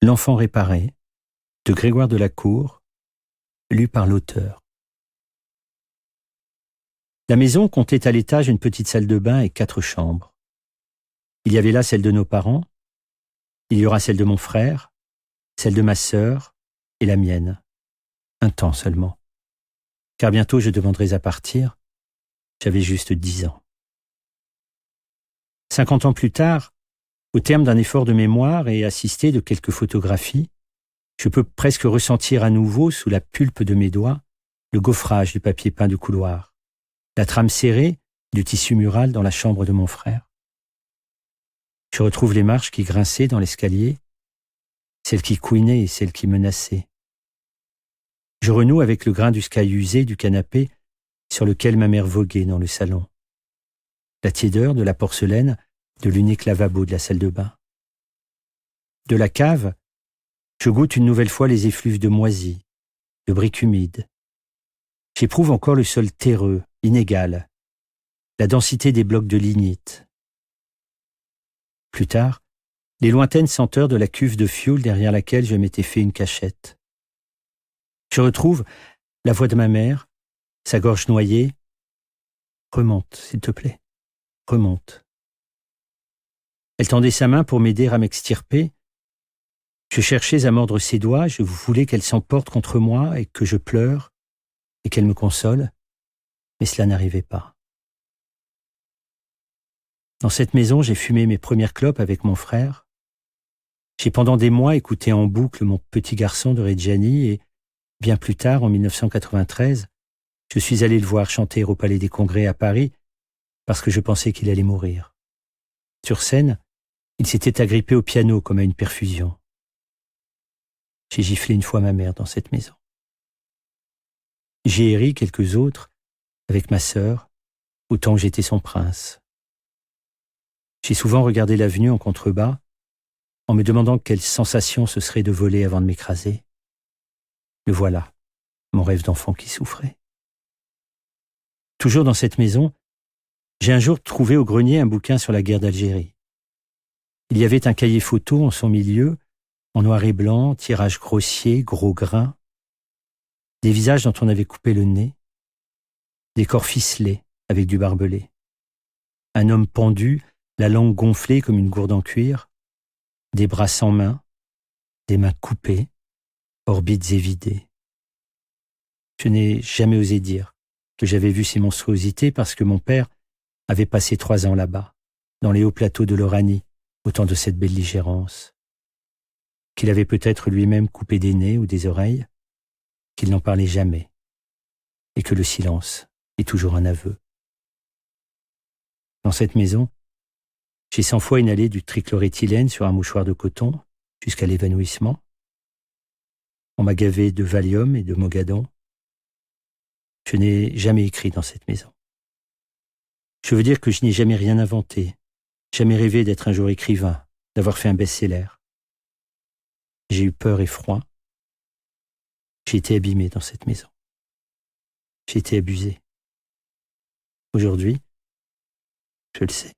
L'enfant réparé, de Grégoire Delacour, lu par l'auteur. La maison comptait à l'étage une petite salle de bain et 4 chambres. Il y avait là celle de nos parents, il y aura celle de mon frère, celle de ma sœur et la mienne. Un temps seulement. Car bientôt je demanderais à partir. J'avais juste 10 ans. 50 ans plus tard, au terme d'un effort de mémoire et assisté de quelques photographies, je peux presque ressentir à nouveau, sous la pulpe de mes doigts, le gaufrage du papier peint du couloir, la trame serrée du tissu mural dans la chambre de mon frère. Je retrouve les marches qui grinçaient dans l'escalier, celles qui couinaient et celles qui menaçaient. Je renoue avec le grain du sky usé du canapé sur lequel ma mère voguait dans le salon, la tiédeur de la porcelaine de l'unique lavabo de la salle de bain. De la cave, je goûte une nouvelle fois les effluves de moisis, de briques humides. J'éprouve encore le sol terreux, inégal, la densité des blocs de lignite. Plus tard, les lointaines senteurs de la cuve de fioul derrière laquelle je m'étais fait une cachette. Je retrouve la voix de ma mère, sa gorge noyée. « Remonte, s'il te plaît, remonte. » Elle tendait sa main pour m'aider à m'extirper. Je cherchais à mordre ses doigts, je voulais qu'elle s'emporte contre moi et que je pleure et qu'elle me console, mais cela n'arrivait pas. Dans cette maison, j'ai fumé mes premières clopes avec mon frère. J'ai pendant des mois écouté en boucle Mon petit garçon de Reggiani et, bien plus tard, en 1993, je suis allé le voir chanter au Palais des Congrès à Paris parce que je pensais qu'il allait mourir. Sur scène, il s'était agrippé au piano comme à une perfusion. J'ai giflé une fois ma mère dans cette maison. J'ai ri quelques autres avec ma sœur, autant que j'étais son prince. J'ai souvent regardé l'avenue en contrebas, en me demandant quelle sensation ce serait de voler avant de m'écraser. Le voilà, mon rêve d'enfant qui souffrait. Toujours dans cette maison, j'ai un jour trouvé au grenier un bouquin sur la guerre d'Algérie. Il y avait un cahier photo en son milieu, en noir et blanc, tirage grossier, gros grain, des visages dont on avait coupé le nez, des corps ficelés avec du barbelé, un homme pendu, la langue gonflée comme une gourde en cuir, des bras sans mains, des mains coupées, orbites évidées. Je n'ai jamais osé dire que j'avais vu ces monstruosités parce que mon père avait passé 3 ans là-bas, dans les hauts plateaux de l'Oranie, au temps de cette belligérance, qu'il avait peut-être lui-même coupé des nez ou des oreilles, qu'il n'en parlait jamais, et que le silence est toujours un aveu. Dans cette maison, j'ai 100 fois inhalé du trichloréthylène sur un mouchoir de coton, jusqu'à l'évanouissement. On m'a gavé de Valium et de Mogadon. Je n'ai jamais écrit dans cette maison. Je veux dire que je n'ai jamais rien inventé, jamais rêvé d'être un jour écrivain, d'avoir fait un best-seller. J'ai eu peur et froid. J'ai été abîmé dans cette maison. J'ai été abusé. Aujourd'hui, je le sais.